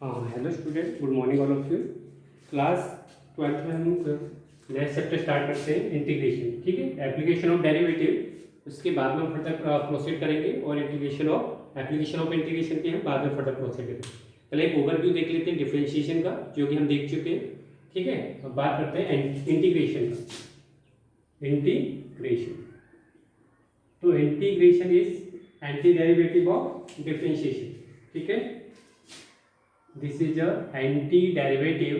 हाँ, hello student, good morning all of you. Class 12th में हम नेक्स्ट चैप्टर स्टार्ट करते हैं, इंटीग्रेशन। ठीक है, एप्लीकेशन ऑफ डेरिवेटिव। उसके बाद में हम फर्दर प्रोसीड करेंगे और एप्लीकेशन ऑफ इंटीग्रेशन के हम बाद में फर्दर प्रोसीड करेंगे। पहले एक ओवरव्यू देख लेते हैं डिफरेंशिएशन का, जो कि हम देख चुके हैं। ठीक है, अब बात करते हैं इंटीग्रेशन का। इंटीग्रेशन, तो integration is anti derivative of differentiation. ठीक है, this is a anti-derivative।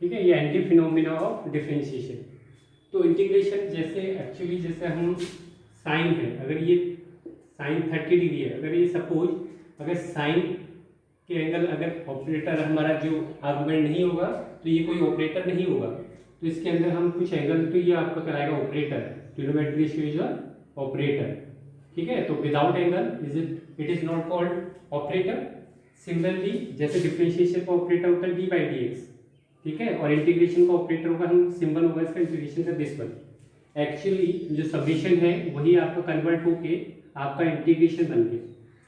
ठीक है, ये एंटी फिनोमिना ऑफ डिफरेंशिएशन। तो इंटीग्रेशन जैसे एक्चुअली जैसे हम साइन है, अगर ये साइन 30 डिग्री है, अगर ये सपोज अगर साइन के एंगल अगर ऑपरेटर हमारा जो आर्गुमेंट नहीं होगा तो ये कोई ऑपरेटर नहीं होगा, तो इसके अंदर हम कुछ एंगल, तो ये आपका कराएगा operator. Trigonometry ratio is a operator. ठीक है, तो without angle it is not called operator. Similarly जैसे डिफरेंशिएशन का ऑपरेटर होता है डी बाई डी एक्स, ठीक है, और इंटीग्रेशन का ऑपरेटर होगा, हम सिंबल होगा इसका इंटीग्रेशन का दिस वन। एक्चुअली जो सब्मिशन है वही आपका कन्वर्ट होके आपका इंटीग्रेशन बन गया।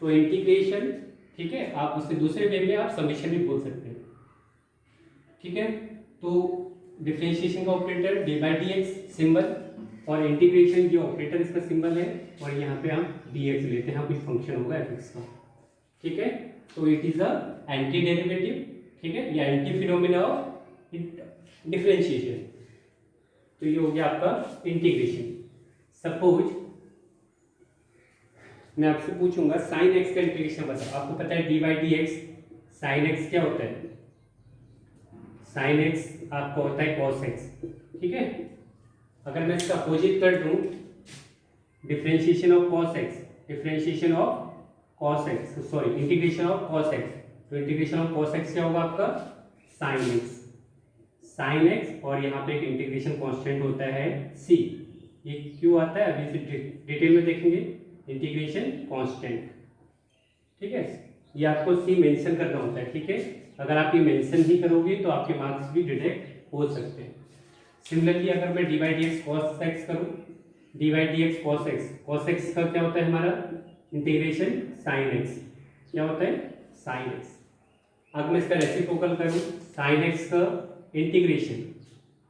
तो इंटीग्रेशन, ठीक है, आप उससे दूसरे वे में आप सब्मिशन भी बोल सकते हैं। ठीक है, तो डिफरेंशिएशन का operator D by D x symbol, और इंटीग्रेशन जो ऑपरेटर इसका सिंबल है, और यहाँ पे हम dx लेते हैं, कुछ फंक्शन होगा fx का। ठीक है, तो it is a anti derivative. ठीक है, या एंटी फिनोमिना ऑफ डिफरेंशिएशन। तो ये हो गया आपका इंटीग्रेशन। सपोज मैं आपसे पूछूंगा साइन एक्स का इंटीग्रेशन बताओ। आपको पता है D by D x, sign X क्या होता है? साइन एक्स आपका होता है कॉस एक्स। ठीक है, अगर मैं इसका अपोजिट कर दूं, differentiation of cos x, integration of cos x, तो इंटीग्रेशन ऑफ कॉस एक्स क्या होगा आपका? साइन एक्स, और यहाँ पे एक इंटीग्रेशन कांस्टेंट होता है c। ये क्यों आता है अभी से डिटेल में देखेंगे, इंटीग्रेशन कांस्टेंट। ठीक है, ये आपको c मेंशन करना होता है। ठीक है, अगर आप ये मेंशन नहीं करोगे तो आपके मार्क्स भी डिडक्ट हो सकते हैं। सिमिलरली अगर मैं D by D X cos X करूँ, D by D X cos X का क्या होता है हमारा? Integration sine X. क्या होता है? Sine X. अब मैं इसका रेसिप्रोकल करूँ, साइन एक्स का इंटीग्रेशन,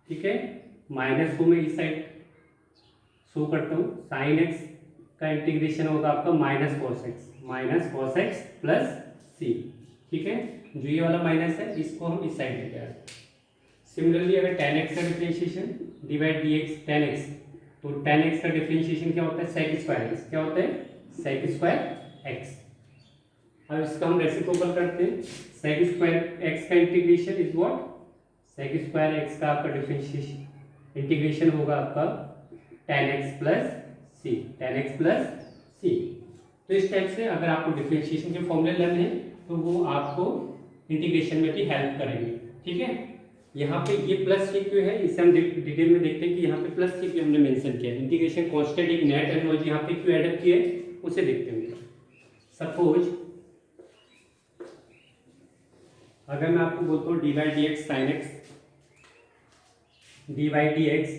ठीक है, माइनस को मैं इस साइड शो करता हूँ, साइन एक्स का इंटीग्रेशन होगा आपका माइनस कॉस एक्स प्लस सी। ठीक है, जो ये वाला माइनस है इसको हम इस साइड लेके आ रहे हैं। सिमिलरली अगर tan x का differentiation divide dx tan x, तो tan x का डिफरेंशिएशन क्या होता है? sec square x। क्या होता है? sec square x। अब इसका हम रेसिप्रोकल करते हैं, sec स्क्वायर x का integration is what? sec square x का आपका डिफरेंशिएशन इंटीग्रेशन होगा आपका tan x प्लस c, तो इस टाइप से अगर आपको डिफरेंशिएशन के फॉर्मूले लेने हैं तो वो आपको इंटीग्रेशन में भी हेल्प करेंगे। ठीक है, यहाँ पे ये प्लस के क्यों है, इसे हम डिटेल में देखते हैं कि यहाँ पे प्लस के क्यों हमने मेंशन किया। इंटीग्रेशन कांस्टेंट एक नया टर्मिनोलॉजी यहाँ पे क्यों ऐड किया है उसे देखते हैं। सपोज अगर मैं आपको बोलता हूँ D by D x sine x, D by D x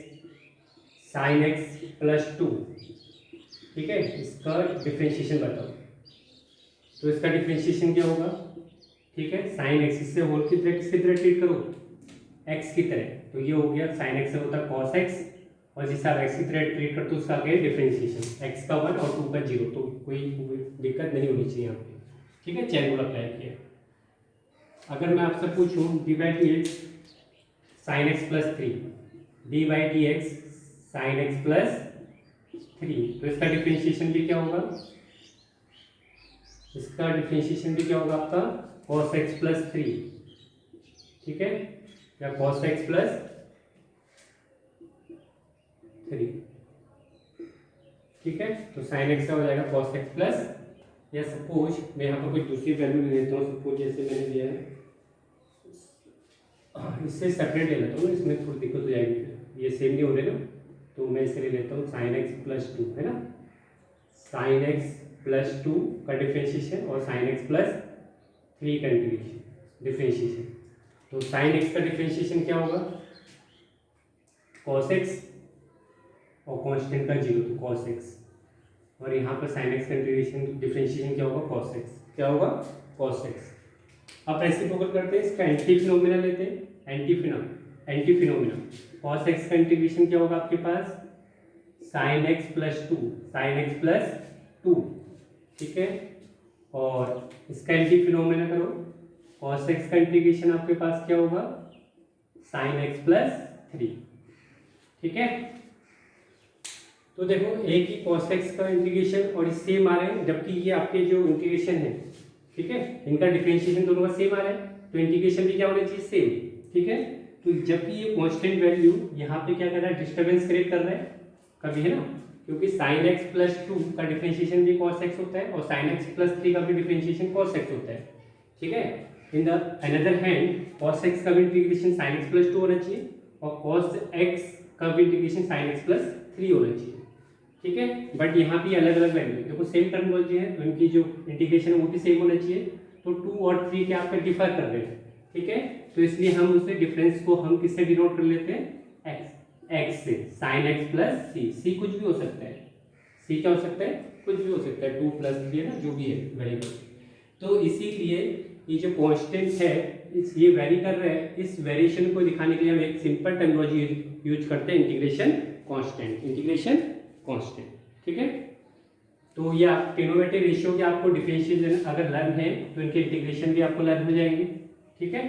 sign X plus 2, ठीक है, इसका डिफरेंशिएशन बताओ, तो इसका डिफरेंशिएशन क्या होगा? ठीक है, साइन एक्स इससे होल की तरह किसकी तरह ट्रीट करो? एक्स की तरह, तो ये हो गया साइन एक्स होता है कॉस एक्स, और जिससे आप एक्स की तरह ट्रीट करते हो उसका क्या है? डिफरेंशिएशन। एक्स का 1 और 2 का 0, तो कोई दिक्कत नहीं होनी चाहिए यहाँ पे। ठीक है, चैन रूल अप्लाई किया। अगर मैं आपसे पूछूं D by D x sign X plus 3, D by D x sign X plus 3, तो इसका डिफरेंशिएशन भी क्या होगा? इसका डिफरेंशिएशन भी क्या होगा आपका? Cos x plus 3। ठीक है, या cos x प्लस 3। ठीक है, तो sin x का हो जाएगा cos x प्लस, या सपोज मैं यहाँ पर कोई दूसरी वैल्यू ले लेता हूँ। सपोज जैसे मैंने लिया है, इससे सेपरेट ले लेता हूँ, इसमें थोड़ी दिक्कत हो जाएगी, ये सेम नहीं हो रहे ना, तो मैं इसे ले लेता हूँ sin x प्लस 2, है ना, sin x प्लस 2 का डिफरेंशिएशन और sin x प्लस 3 का डिफरेंशिएशन। तो साइन एक्स का डिफरेंशिएशन क्या होगा? कॉस एक्स, और कांस्टेंट का 0, तो कॉस एक्स, और यहाँ पर साइन एक्स का इंटीग्रेशन डिफरेंशिएशन क्या होगा, कॉस एक्स, क्या होगा, कॉस एक्स। अब रेसिप्रोकल करते हैं, इसका एंटी फिनोमिना लेते हैं, एंटी फिनोमिना कॉस एक्स का इंटीग्रेशन क्या होगा आपके पास, sine X plus two, sine X plus two, ठीक है। और इसका एंटी फिनोमिना करो, कॉस एक्स का इंटीग्रेशन आपके पास क्या होगा, साइन एक्स प्लस थ्री, ठीक है। तो देखो एक ही cos x का इंटीग्रेशन और सेम आ रहे हैं, जबकि ये आपके जो इंटीग्रेशन है, ठीक है, इनका डिफरेंशिएशन दोनों का सेम आ रहा है, तो इंटीग्रेशन भी क्या होना चाहिए, सेम, ठीक है। तो जबकि ये कांस्टेंट वैल्यू यहाँ पे क्या कर रहा है, डिस्टर्बेंस क्रिएट कर रहा है कभी, है ना, क्योंकि sin x प्लस टू का डिफरेंशिएशन भी cos x होता है और sin x प्लस थ्री का भी डिफरेंशिएशन cos x होता है, ठीक है। In the another hand cos x का भी integration sin x plus two होना चाहिए और cos x का भी integration sin x plus three होना चाहिए, ठीक है। बट यहाँ पे अलग अलग वैल्यू, देखो सेम टर्मिनोलॉजी है तो इनकी जो इंटीग्रेशन है वो भी सेम होना चाहिए, तो 2 और 3 के आपका डिफर कर रहे हैं, ठीक है। तो इसलिए हम उससे डिफरेंस को हम किससे डिनोट कर लेते हैं, x से, sin x प्लस c कुछ भी हो सकता है, c क्या हो सकता है, कुछ भी हो सकता है, 2 प्लस 3 है ना, जो भी है वेरिएबल। तो इसीलिए ये जो कांस्टेंट है ये वेरी कर रहा है, इस वेरिएशन को दिखाने के लिए हम एक सिंपल टर्मिनोलॉजी यूज करते हैं, इंटीग्रेशन कांस्टेंट, ठीक है। तो ये आप ट्रिग्नोमेट्रिक रेशियो के आपको डिफरेंशिएशन अगर लर्न है तो इनके इंटीग्रेशन भी आपको लर्न हो जाएंगे, ठीक है।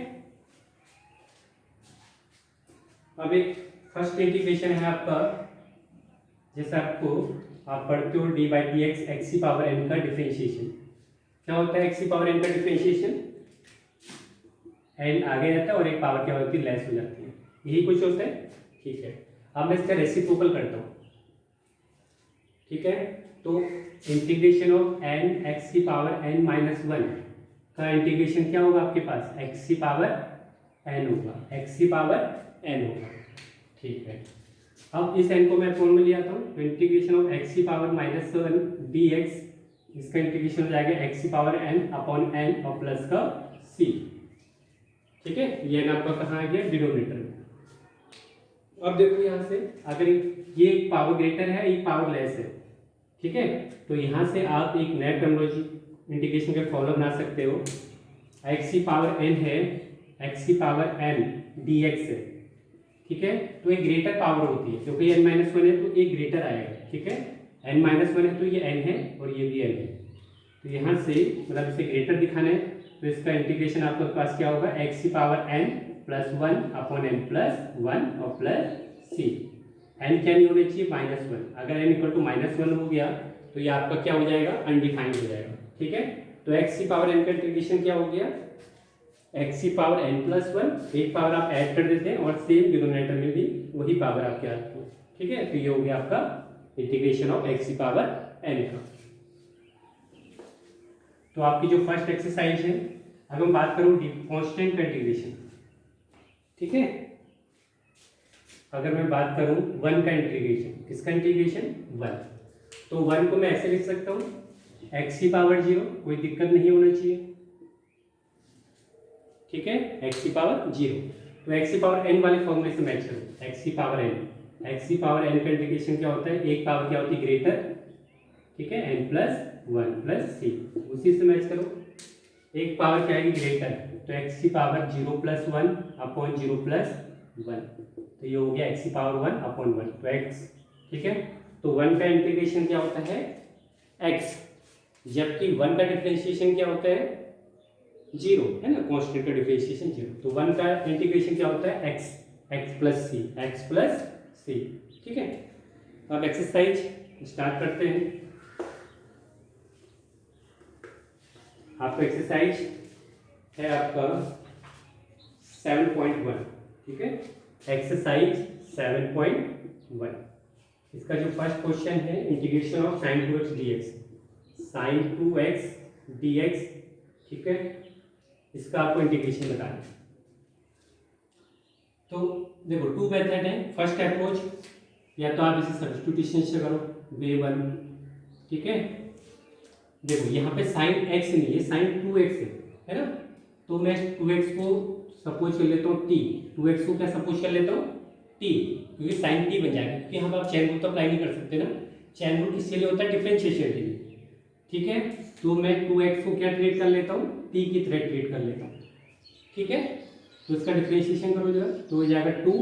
अब एक फर्स्ट इंटीग्रेशन है आपका, जैसे आपको आप पढ़ते हो D by D x x की पावर एन का डिफरेंशिएशन, क्या होता है एक्स की पावर एन का डिफरेंशिएशन, एन आगे जाता है और एक पावर क्या होती है, लेस हो जाती है, यही कुछ होता है, ठीक है। अब मैं इसका रेसिप्रोकल करता हूँ, ठीक है। तो इंटीग्रेशन ऑफ एन एक्स की पावर एन माइनस वन का इंटीग्रेशन क्या होगा आपके पास, एक्स की पावर एन होगा, एक्स की पावर एन होगा, ठीक है। अब इस एन को मैं फॉर्म में ले आता हूँ, तो इंटीग्रेशन ऑफ एक्स की power minus one D x, इसका इंटीग्रेशन हो जाएगा एक्स की पावर एन अपॉन एन और प्लस का सी, ठीक है। ये एन आपका कहाँ आ गया, डिनोमिनेटर में। अब देखो यहाँ से अगर ये एक पावर ग्रेटर है, एक पावर लेस है, ठीक है, तो यहाँ से आप एक नया टर्मिनोलॉजी इंटीग्रेशन का फॉर्मूला बना सकते हो, एक्स की पावर एन है, एक्स की पावर एन डी एक्स है, ठीक है। तो एक ग्रेटर पावर होती है, क्योंकि एन माइनस वन है तो एक ग्रेटर आएगा, ठीक है। एन माइनस वन है तो ये एन है और ये भी एन है, तो यहाँ से मतलब इसे ग्रेटर दिखाना है, तो इसका इंटीग्रेशन आपके पास क्या होगा, एक्स की power N plus one upon N plus one और प्लस सी, एन क्या नहीं होना चाहिए, माइनस वन, अगर N equal to minus one हो गया तो ये आपका क्या हो जाएगा, अनडिफाइंड हो जाएगा, ठीक है। तो एक्स की पावर एन का इंटीग्रेशन क्या हो गया, एक्स की पावर एन प्लस वन, एक पावर आप ऐड कर देते हैं और सेम डिनोमिनेटर में भी वही पावर आपके आती है, ठीक है। तो ये हो गया आपका इंटीग्रेशन ऑफ एक्स की पावर एन का। तो आपकी जो फर्स्ट एक्सरसाइज है, अगर मैं बात करूं कांस्टेंट का इंटीग्रेशन, ठीक है, अगर मैं बात करूं वन का इंटीग्रेशन, किसका इंटीग्रेशन, वन, तो वन को मैं ऐसे लिख सकता हूं, एक्स की पावर जीरो, कोई दिक्कत नहीं होना चाहिए, ठीक है, एक्स की पावर जीरो। तो एक्स की पावर एन वाले फॉर्मूले से मैच करो, एक्स की पावर एन, एक्स की पावर एन का इंटीग्रेशन क्या होता है, एक पावर क्या होती है, ग्रेटर, ठीक है, एन प्लस वन प्लस सी, उसी से मैच करो, एक पावर क्या आएगी, ग्रेटर, तो एक्स की power zero plus one upon zero plus one, तो ये हो गया एक्स की पावर वन अपॉन वन, तो एक्स, ठीक है। तो वन का इंटीग्रेशन क्या होता है, एक्स, जबकि वन का डिफरेंशिएशन क्या होता है, जीरो, है ना, कांस्टेंट का डिफरेंशिएशन जीरो, तो वन का इंटीग्रेशन क्या होता है, एक्स, एक्स प्लस सी, एक्स प्लस सी, ठीक है। अब एक्सरसाइज स्टार्ट करते हैं। आपका एक्सरसाइज है आपका 7.1, ठीक है, एक्सरसाइज 7.1। इसका जो फर्स्ट क्वेश्चन है, integration of sine to x D x, sign to x D x, ठीक है, इसका आपको इंटीग्रेशन बताना है। तो देखो टू मेथड है, फर्स्ट अप्रोच, या तो आप इसे सब्स्टिट्यूशन से करो, वे वन, ठीक है। देखो यहाँ पे साइन एक्स नहीं है, साइन टू एक्स है ना, तो मैं टू एक्स को सपोज कर लेता हूँ टी, टू एक्स को क्या सपोज कर लेता हूँ टी, क्योंकि साइन टी बन जाएगा, क्योंकि हम आप चेन रूल तो अप्लाई नहीं कर सकते ना, चैन रूल किसके लिए होता है? डिफरेंशिएशन के लिए। ठीक है, तो मैं 2x को क्या ट्रीट कर लेता हूँ? t की तरह ट्रीट कर लेता हूँ। ठीक है, तो इसका डिफरेंशिएशन करो जरा, तो हो जाएगा 2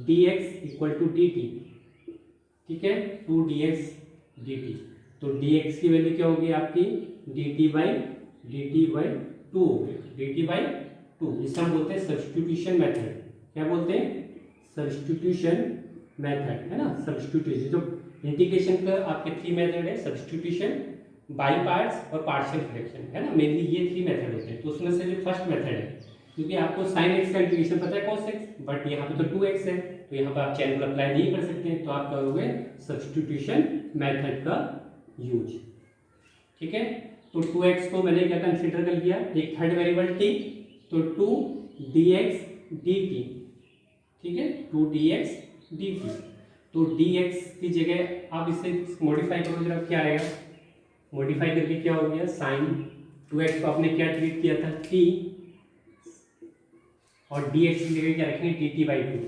dx इक्वल टू dt। ठीक है, 2 dx dt, तो dx की वैल्यू क्या होगी आपकी? dt/2 होगी, dt/2, जिसे हम बोलते हैं सब्स्टिट्यूशन मेथड। क्या बोलते हैं? सब्स्टिट्यूशन मेथड, है ना। सब्स्टिट्यूशन, जो इंटीग्रेशन का आपके 3 मेथड है, सब्स्टिट्यूशन, बाई पार्ट्स और पार्शियल फ्रैक्शन, है ना। मेनली ये 3 मेथड होते हैं। तो उसमें से जो फर्स्ट मेथड है, क्योंकि आपको साइन एक्स का इंटीग्रेशन पता है cos x, बट यहाँ पे तो 2x है, तो यहाँ पर आप चैन रूल अप्लाई नहीं कर सकते, तो आप करोगे सब्स्टिट्यूशन मेथड का यूज। ठीक है, तो 2x को मैंने क्या कंसीडर कर लिया? एक थर्ड वेरिएबल t, तो 2 dx dt। ठीक है, 2 dx dt, तो dx की जगह आप इसे मॉडिफाई करो जरा, क्या आएगा? मॉडिफाई करके क्या हो गया? साइन 2x को आपने क्या ट्रीट किया था? t, और dx की जगह क्या रखेंगे? dt/2।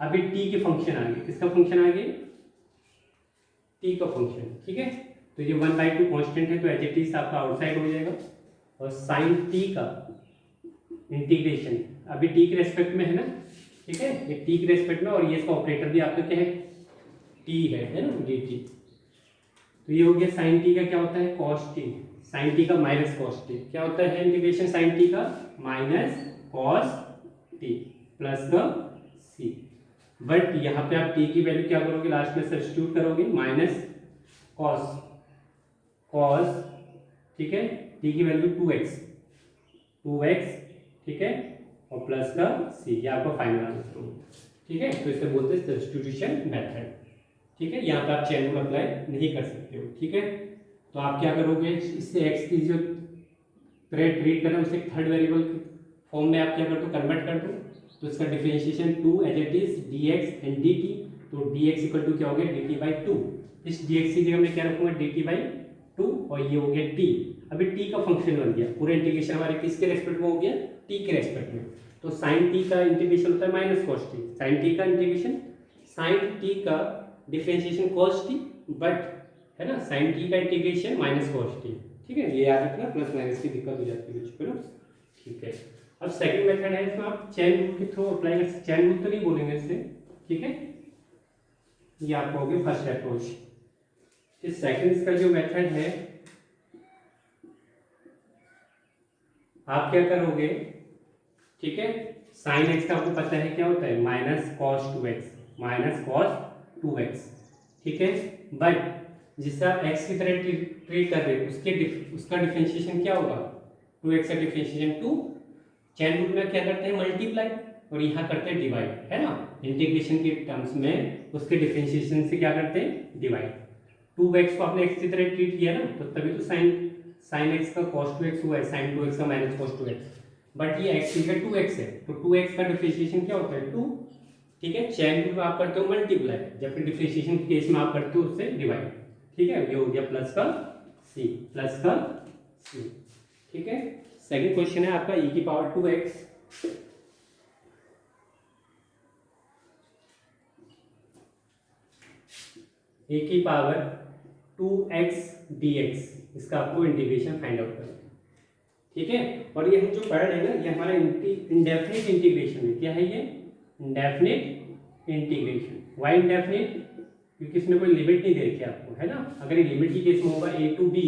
अभी t के फंक्शन आ गए, किसका फंक्शन आ गए? t का फंक्शन। ठीक है, तो ये 1/2 कांस्टेंट है, तो एज इट इज आपका आउटसाइड हो जाएगा। और साइन t का इंटीग्रेशन अभी t के रेस्पेक्ट में है ना। ठीक है, ये t के रेस्पेक्ट में, और ये इसका ऑपरेटर भी आपका क्या है? t है ना, dt। तो ये हो गया साइन t का क्या होता है? cos t। साइन t का माइनस cos t क्या होता है? इंटीग्रेशन साइन t का माइनस cos t प्लस का c। बट यहाँ पे आप t की वैल्यू क्या करोगे? लास्ट में सब्स्टिट्यूट करोगे, माइनस cos, ठीक है, t की वैल्यू 2x, ठीक है, और प्लस का c, ये आपका फाइनल आंसर होगा। ठीक है, तो इसे बोलते हैं सब्स्टिट्यूशन मेथड। ठीक है, यहाँ पे आप चैन रूल अप्लाई नहीं कर सकते हो। ठीक है, तो आप क्या करोगे? इससे x की जो ट्रीट करना है उसे थर्ड वेरिएबल फॉर्म में आप क्या कर दो? कन्वर्ट कर दो। तो इसका differentiation 2 as it is dx and dt, तो dx इक्वल टू क्या हो गया? dt/2। इस dx की जगह मैं क्या रखूंगा? dt/2, और ये हो गया t। अभी t का फंक्शन बन गया, पूरा इंटीग्रेशन हमारे किसके रेस्पेक्ट में हो गया? t के रेस्पेक्ट में। तो साइन t का इंटीग्रेशन होता है minus cos t, sine t का इंटीग्रेशन, साइन t का डिफरेंशिएशन cos t, बट है ना, साइन t का इंटीग्रेशन माइनस cos t। ठीक है, ये याद रखना, प्लस माइनस की दिक्कत हो जाती है कुछ, ना। ठीक है, अब सेकंड मेथड है, इसमें आप चैन रूल के थ्रू अप्लाई कर सकते। चैन रूल तो नहीं बोलेंगे इससे, ठीक है, ये आप कहोगे फर्स्ट अप्रोच। फिर सेकंड इसका जो मेथड है, आप क्या करोगे? ठीक है, साइन एक्स का आपको पता है क्या होता है? Minus cos 2x, minus cos 2x। ठीक है, बट जिससे आप x की तरह ट्रीट कर रहे हो उसका डिफरेंशिएशन क्या होगा? 2x का डिफरेंशिएशन 2। चैन रूल में क्या करते हैं? मल्टीप्लाई, और यहाँ करते हैं डिवाइड, है ना। इंटीग्रेशन के टर्म्स में उसके डिफरेंशिएशन से क्या करते हैं? डिवाइड। 2x को आपने x की तरह ट्रीट किया ना, तो तभी तो साइन x का cos 2x हुआ है, साइन 2x का माइनस cos 2x। बट ये x की जगह 2x है, तो 2x का डिफरेंशिएशन क्या होता है? 2। ठीक है, चैन रूल में आप करते हो मल्टीप्लाई, जबकि डिफरेंशिएशन के केस में आप करते हो उससे डिवाइड। ठीक है, ये हो गया प्लस का c, प्लस का c। ठीक है, सेकंड क्वेश्चन है आपका e की पावर 2x, e की पावर 2x dx, इसका आपको इंटीग्रेशन फाइंड आउट करना है। ठीक है, और ये हम जो पढ़ रहे हैं ना, ये हमारा इंडेफिनिट इंटीग्रेशन है। क्या है ये? Indefinite integration. Why indefinite? क्योंकि इसमें कोई लिमिट नहीं दे रखी आपको, है ना। अगर ये लिमिट की केस में होगा a टू b,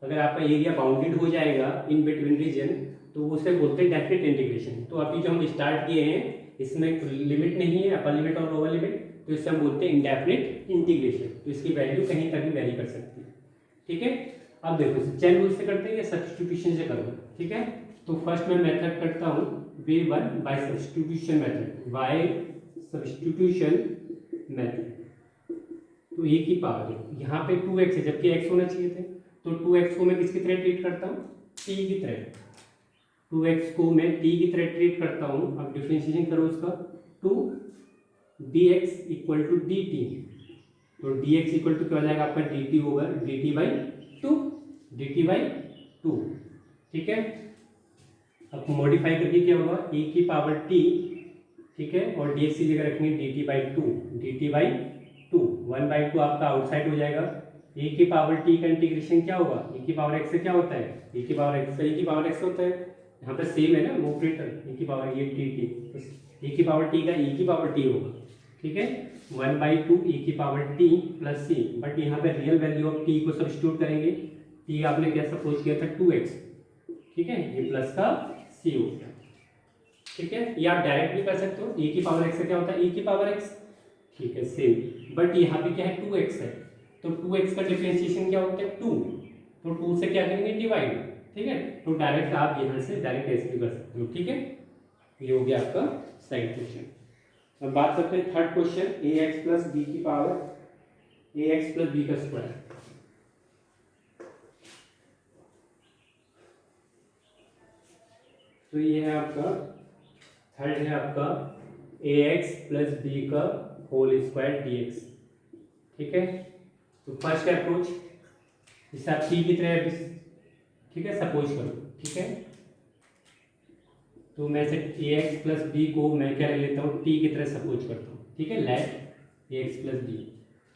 अगर आपका एरिया बाउंडेड हो जाएगा इन बिटवीन रीजन, तो उसे बोलते हैं डेफिनेट इंटीग्रेशन। तो अभी जो हम स्टार्ट किए हैं इसमें लिमिट नहीं है, अपर लिमिट और लोअर लिमिट, तो इससे हम बोलते हैं इंडेफिनिट इंटीग्रेशन। तो इसकी वैल्यू कहीं तक भी वेरी कर सकती है। ठीक है, अब देखो चैन रूल से करते हैं या सब्स्टिट्यूशन से करोगे? ठीक है, तो फर्स्ट मैं मेथड करता हूँ v1 by substitution method, by substitution method. तो e की पावर यहाँ पे 2x है, जबकि x होना चाहिए थे, तो 2x को मैं किसकी तरह ट्रीट करता हूँ? t की तरह। 2x को मैं t की तरह ट्रीट करता हूँ। अब डिफरेंशिएशन करो उसका, 2 dx इक्वल टू dt, तो dx इक्वल टू क्या हो जाएगा आपका? dt over dt/2, dt/2। ठीक है, अब मॉडिफाई करके क्या होगा? e की पावर t, ठीक है, और dx की जगह रखेंगे dt/2, dt/2। टू, 1/2 आपका आउटसाइड हो जाएगा। e की पावर t का इंटीग्रेशन क्या होगा, e की पावर x से क्या होता है, e की पावर x से e की पावर x होता है, यहाँ पे सेम है ना वो ऑपरेटर, e की पावर ये t, तो e की पावर t का e की पावर t होगा, ठीक है। 1/2 e की power t plus c, but यहाँ पे रियल वैल्यू ऑफ t को सब्स्टिट्यूट करेंगे, t आपने क्या सपोज किया था 2x, ठीक है, ये प्लस का c हो गया, ठीक है। ये आप डायरेक्ट भी कर सकते हो, e की पावर x से क्या होता है, e की पावर x, ठीक है सेम, बट यहाँ पे क्या है 2x है, तो 2x का डिफरेंशिएशन क्या होता है 2, तो 2 से क्या करेंगे डिवाइड, ठीक है, तो डायरेक्ट आप यहाँ से डायरेक्ट ऐसे भी कर सकते हो, ठीक है। ये हो गया आपका सेकंड क्वेश्चन। अब बात करते हैं third question, ax plus B की पावर ax प्लस बी का स्क्वायर। तो ये है आपका थर्ड है आपका ax प्लस बी का होल स्क्वायर dx, ठीक है। तो फर्स्ट अप्रोच, जैसे आप t की तरह, ठीक है, सपोज करो, ठीक है, तो मैं से ax प्लस बी को मैं क्या ले लेता हूँ t की तरह सपोज करता हूँ, ठीक है, लेट ax प्लस बी,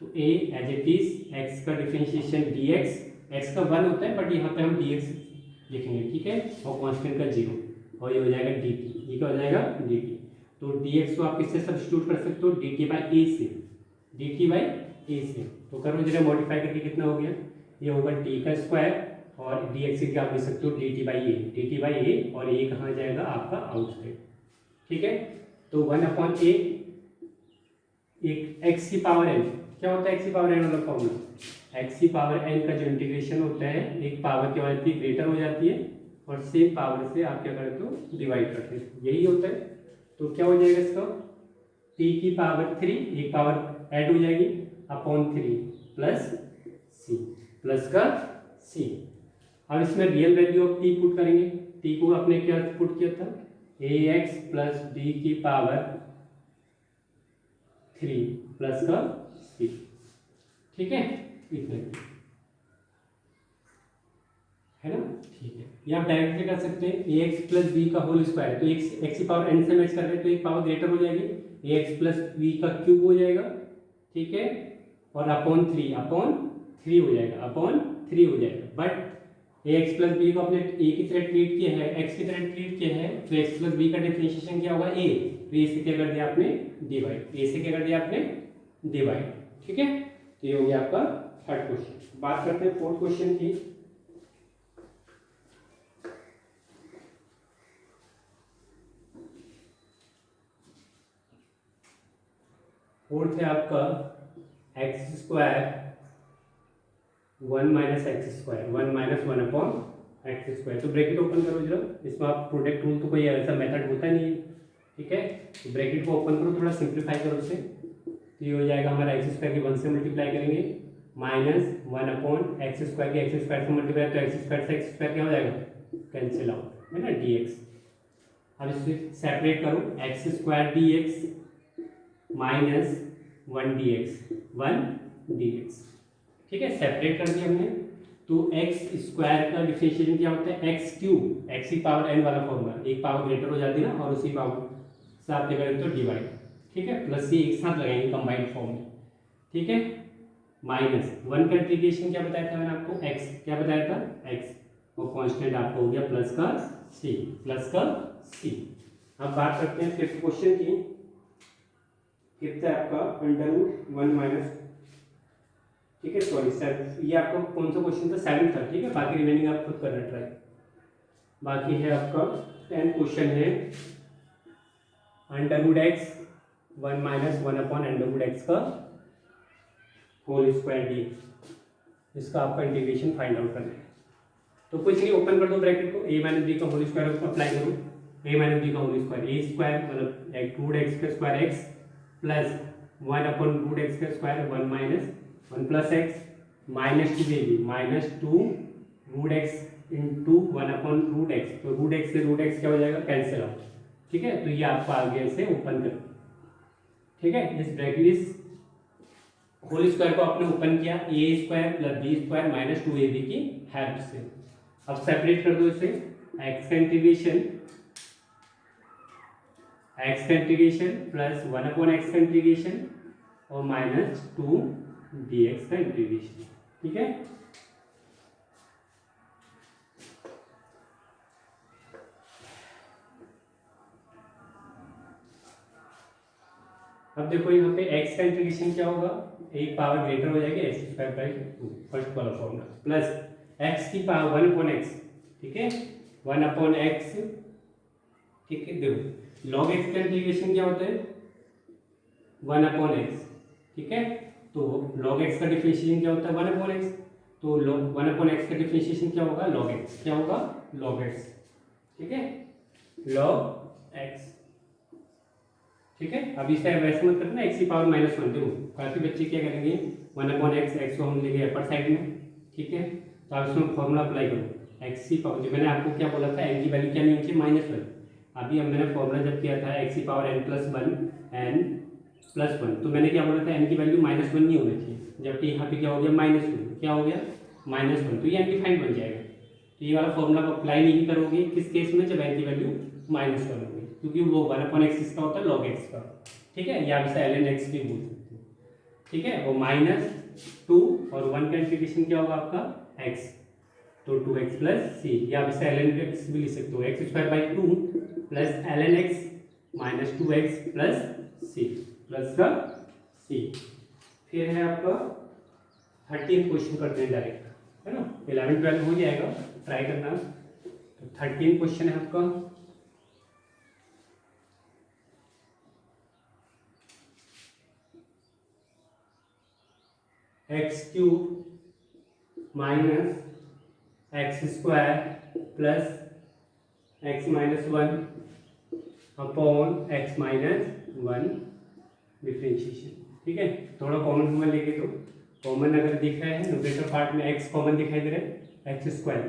तो a as it is x का डिफरेंशिएशन dx, x का 1 होता है बट यहाँ पे हम dx लिखेंगे, ठीक है, और कांस्टेंट का 0, और ये हो जाएगा dt, ये क्या हो जाएगा dt, तो dx को आप किससे सब्स्टिट्यूट कर सकते हो, dt बाई a से, dt बाई a से, तो करो जरा मॉडिफाई करके कितना हो गया, ये होगा t का स्क्वायर, और dx की आप लिख सकते हो dt by a, dt by a, और a कहाँ जाएगा आपका आउटसाइड, ठीक है। तो 1/a, एक x की पावर n, क्या होता है x की पावर n वाला फॉर्मूला, x की पावर n का जो इंटीग्रेशन होता है, एक पावर क्या होती है ग्रेटर हो जाती है, और सेम पावर से आप क्या करते हो डिवाइड करते हो, यही होता है। तो क्या हो जाएगा इसका, t की पावर 3, एक पावर ऐड हो जाएगी अपॉन 3 प्लस c, प्लस का c। अब इसमें real value of t put करेंगे, t को आपने क्या पुट किया था, ax प्लस b की पावर 3 प्लस का c, ठीक है, इतना है ना, ठीक है। ये आप डायरेक्टली कर सकते हैं, ax प्लस बी का होल स्क्वायर, तो x की पावर n से मैच कर रहे हैं तो एक पावर ग्रेटर हो जाएगी, ax प्लस बी का क्यूब हो जाएगा, ठीक है, और अपॉन 3 हो जाएगा, अपॉन 3 हो जाएगा, बट ax प्लस बी को अपने a की तरह ट्रीट किया है, x की तरह ट्रीट किया है, तो x प्लस बी का डिफरेंशिएशन क्या होगा a, तो a से क्या कर दिया आपने डिवाइड, a से क्या कर दिया आपने डिवाइड, ठीक है। तो ये हो गया आपका थर्ड क्वेश्चन। बात करते हैं फोर्थ क्वेश्चन की। फोर्थ है आपका x square 1 minus x square, 1 minus 1 upon x square, तो ब्रैकेट ओपन करो जरा, इसमें आप प्रोडक्ट रूल तो कोई ऐसा मेथड होता नहीं है, ठीक है, तो ब्रैकेट को ओपन करो, थोड़ा सिंप्लीफाई करो उसे, तो ये हो जाएगा हमारा एक्स स्क्वायर की 1 से मल्टीप्लाई करेंगे, माइनस 1 अपॉन एक्स स्क्वायर की एक्स स्क्वायर से मल्टीप्लाई, तो एक्स स्क्वायर से एक्स स्क्वायर क्या हो जाएगा कैंसिल आउट, है ना, dx। अब इसे सेपरेट करो, x square dx minus 1 dx, ठीक है, सेपरेट कर दिया हमने। तो एक्स स्क्वायर का डिफरेंशिएशन क्या होता है, एक्स क्यूब, एक्स की पावर n वाला फॉर्मूला, एक पावर ग्रेटर हो जाती है ना, और उसी पावर से आप क्या करेंगे तो डिवाइड, ठीक है, प्लस से एक साथ लगाएंगे कंबाइंड फॉर्म में, ठीक है, माइनस 1 का इंटीग्रेशन क्या बताया था मैंने आपको, x क्या बताया था x, और कांस्टेंट आपको हो गया प्लस का c। अब बात करते हैं फिफ्थ क्वेश्चन की। फिफ्थ है आपका √1 माइनस, ठीक है, सॉरी सर, ये आपका कौन सा क्वेश्चन था, 7 था, ठीक है, बाकी रिमेनिंग आप खुद करना ट्राई। बाकी है आपका 10 क्वेश्चन है, √x 1 माइनस 1 अपॉन √x का होल स्क्वायर dx, इसका आपका इंटीग्रेशन फाइंड आउट करना है। तो कुछ नहीं, ओपन कर दो ब्रैकेट को, a माइनस बी का होल स्क्वायर को अप्लाई करो, a माइनस बी का होल स्क्वायर, a स्क्वायर मतलब √x का square x plus 1 upon √x का square 1 minus 1 plus x minus 2 देगी, minus 2 √x into 1 upon √x, तो √x से √x क्या हो जाएगा कैंसिल आउट, ठीक है, तो ये आपको आगे से ओपन कर, ठीक है, इस ब्रैकेट इस होल स्क्वायर को आपने ओपन किया, a square plus B square minus 2ab की हेल्प से। अब सेपरेट कर दो इसे, x का इंटीग्रेशन प्लस 1 अपॉन x का इंटीग्रेशन, और माइनस 2 dx का इंटीग्रेशन। ठीक है, अब देखो यहाँ पे x का इंटीग्रेशन क्या होगा, एक पावर ग्रेटर हो जाएगी एक्स स्क्वायर बाई 2, फर्स्ट वाला फॉर्मूला, प्लस x की पावर 1 अपॉन एक्स। ठीक है, 1 अपॉन एक्स। ठीक है, देखो लॉग x का इंटीग्रेशन क्या होता है, 1 अपॉन एक्स। ठीक है, तो log x का डिफरेंशिएशन क्या होता है, 1 अपॉन एक्स। तो log 1 अपॉन एक्स का डिफरेंशिएशन क्या होगा, log x। क्या होगा, log x। ठीक है, log x। ठीक है, अब इसे वैसे मत करना x की पावर -1। देखो काफी बच्चे क्या करेंगे, 1 अपॉन एक्स, एक्स को हम लेंगे अपर साइड में। ठीक है, तो आप इसमें फॉर्मूला अप्लाई करो, x की पावर, जो मैंने आपको क्या बोला था, n की वैल्यू क्या नहीं होनी चाहिए, -1। अभी अब मैंने फॉर्मूला जब किया था x की पावर n+1 तो मैंने क्या बोला था, n की वैल्यू -1 नहीं होनी चाहिए, जबकि यहाँ पे क्या हो गया, -1। क्या हो गया, -1, तो ये अनडिफाइंड बन जाएगा। तो ये वाला फॉर्मूला आप अप्लाई नहीं करोगे किस केस में, जब n की वैल्यू -1 होगी, क्योंकि वो 1 अपॉन एक्स इसका होता है log x का। ठीक है, या इसे ln x भी बोल सकते हो। ठीक है, वो -2 और 1 का इंटीग्रेशन क्या होगा आपका, x, तो 2x प्लस सी, या इसे ln x भी लिख सकते हो, x square by 2 plus ln x minus 2x plus सी, प्लस का सी। फिर है आपका 13 क्वेश्चन करते हैं डायरेक्ट, है ना, 11 12 हो जाएगा, ट्राई करना। तो 13 क्वेश्चन है आपका, x³ minus x square plus x -1 upon x -1 differentiation. ठीक है, थोड़ा कॉमन कॉमन लेके, तो कॉमन अगर दिख रहा है न्यूमरेटर पार्ट में x कॉमन दिखाई दे रहा है, एक्स स्क्वायर,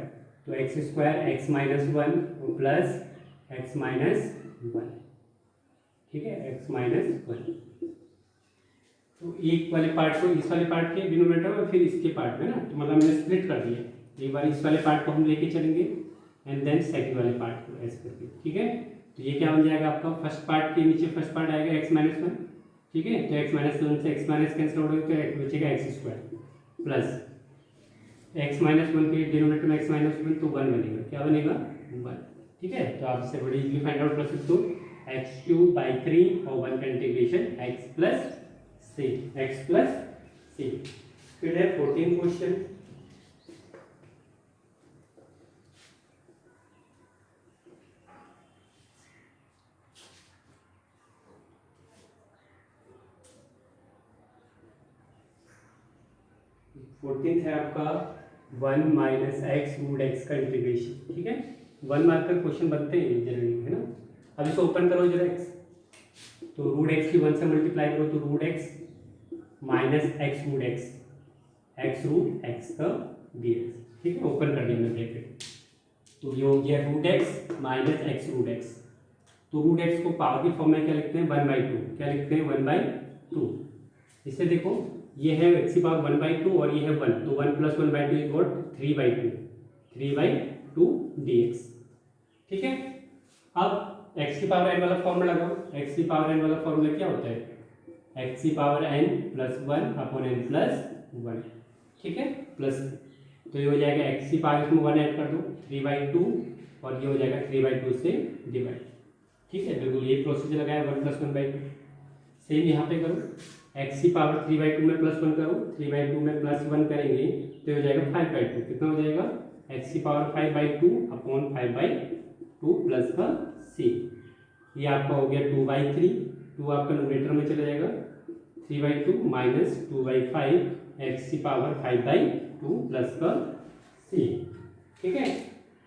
तो x square x -1 plus x -1। ठीक है, x -1, तो एक वाले पार्ट को इस वाले पार्ट के डिनोमिनेटर में, फिर इसके पार्ट में ना, तो मतलब मैंने स्प्लिट कर दिया, एक बार इस वाले पार्ट को हम लेके चलेंगे एंड देन सेकंड वाले पार्ट को ऐसे करके। ठीक है, तो ये क्या बन जाएगा आपका, फर्स्ट पार्ट के नीचे फर्स्ट पार्ट आएगा x -1। ठीक है, तो x -1 से x माइनस कैंसिल हो गया, तो बचेगा x स्क्वायर प्लस x -1 के डिनोमिनेटर में x -1, तो 1 बनेगा, क्या बनेगा, 1। ठीक है, तो आप इससे बड़ी इजीली फाइंड आउट कर सकते हो, x³ और 1 का इंटीग्रेशन x प्लस सी। फिर है 14 क्वेश्चन, है आपका 1 माइनस एक्स रूट एक्स का इंटीग्रेशन। ठीक है, 1 मार्क का क्वेश्चन बनते हैं जनरली, है ना। अब इसे ओपन करो जरा x, तो रूट एक्स की 1 से मल्टीप्लाई करो, तो root X minus X root X का dx। ठीक है, ओपन कर दिया मैंने ब्रैकेट, तो ये हो गया root X minus X root X. तो रूट एक्स को पावर की फॉर्म में क्या लिखते हैं, 1/2। क्या लिखते हैं, 1/2। इससे देखो ये है x की पावर 1/2 और ये है 1, तो 1 + 1/2 इज व्हाट, 3/2 dx। ठीक है, अब x की पावर n वाला फॉर्मूला लगाओ, x की पावर n वाला फॉर्मूला क्या होता है, x की पावर n + 1 अपॉन n + 1। ठीक है, प्लस, तो ये हो जाएगा x की पावर इसमें 1 ऐड कर दो, 3/2, और ये हो जाएगा 3/2 से डिवाइड। ठीक है, बिल्कुल ये प्रोसीजर लगाया, 1 + 1/2। सेम यहाँ पे करो, x की पावर 3/2 में +1 करो, 3/2 में +1 करेंगे तो हो जाएगा 5/2। कितना हो जाएगा, x की पावर 5/2 अपॉन 5/2 प्लस का c। ये आपका हो गया 2/3, 2 आपका न्यूमरेटर में चला जाएगा, 3/2 माइनस 2/5 x की पावर 5/2 प्लस का c। ठीक है,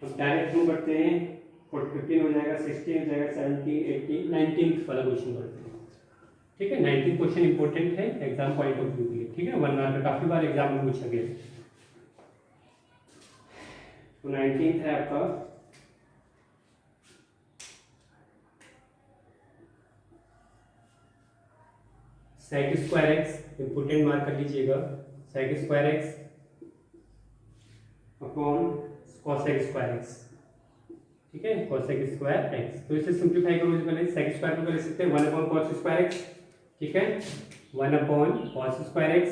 अब डायरेक्ट हम करते हैं, 15 हो जाएगा, 16 हो जाएगा, 17 18 19 वाला क्वेश्चन करते हैं। ठीक है, 19 क्वेश्चन इंपॉर्टेंट है एग्जाम पॉइंट ऑफ व्यू के लिए। ठीक है, 1 मार्क का काफी बार एग्जाम में पूछा गया। तो 19 है आपका sec square X, important mark कर लीजिएगा, sec square X upon cosec square X. ठीक है, कॉसेक स्क्वायर एक्स, तो इसे सिंप्लीफाई करो, पहले सेक स्क्वायर को कर सकते हैं 1 अपॉन कॉस स्क्वायर एक्स, ठीक है, 1/cos²x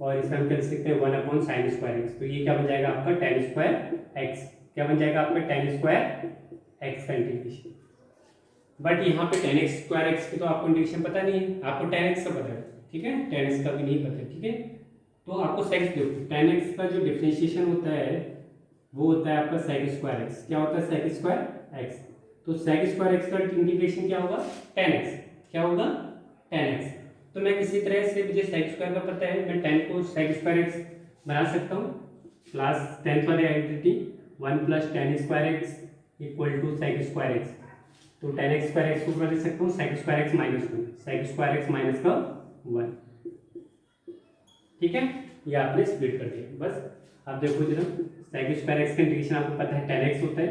और इसमें हम कर सकते हैं 1/sin²x। तो ये क्या बन जाएगा आपका tan²x, क्या बन जाएगा आपका tan²x का इंटीग्रेशन। बट यहाँ पे tan x² की तो आपको इंटीग्रेशन पता नहीं है, आपको tan x का पता है, ठीक है, tan x का भी नहीं पता, ठीक है। तो आपको सेक्स देखो, tan x का जो डिफरेंशिएशन होता है वो होता है आपका sec²x। क्या होता है sec²x? तो sec²x का इंटीग्रेशन क्या होगा tan x, क्या होगा tan x। तो मैं किसी तरह से, मुझे sec² का पता है, मैं tan को sec²x बना सकता हूँ, प्लस टेंथ वाले आइडेंटिटी 1 + tan² = sec²x। तो tan x² को बना सकता हूँ sec²x - 1, sec²x - का 1, ठीक है। ये आपने स्प्लिट कर दिया बस। अब देखो जरा, sec²x का इंटीग्रेशन आपको पता है tan x होता है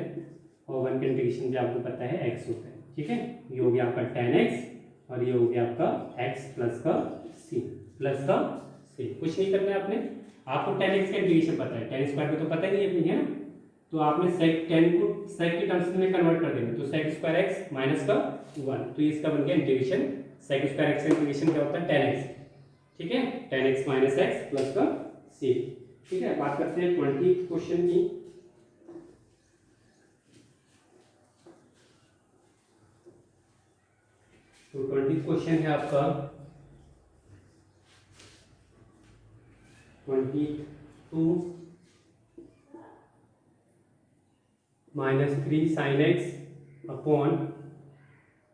और 1 का इंटीग्रेशन भी आपको पता है x होता है, ठीक है। ये हो गया आपका tan x और ये हो गया आपका x प्लस का c, कुछ नहीं करना है आपको tan x का इंटीग्रेशन पता है, tan² को तो पता नहीं है अपनी, है ना। तो आपने sec tan को sec के टर्म्स में कन्वर्ट कर देंगे, तो sec²x - का 1, तो इसका बन गया इंटीग्रेशन। sec² का इंटीग्रेशन क्या होता है tan x, ठीक है, tan x - x प्लस का c, ठीक है। बात करते हैं 20th क्वेश्चन की। तो 20th क्वेश्चन है आपका 22 -3 sin x upon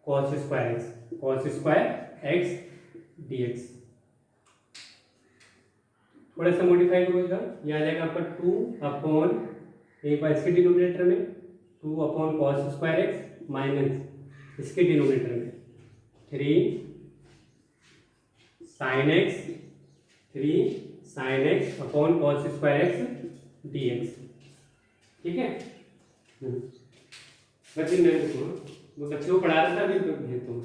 cos²x dx। थोड़ा सा मॉडिफाई करो इसका, यहाँ आ जाएगा आपका 2 एक बार इसके डिनोमिनेटर में 2/cos²x माइनस इसके डिनोमिनेटर में 3 sin x upon cos²x dx, ठीक है। बच्चे मैं वो बच्चे को पढ़ा रहा था, अभी भेजता हूँ।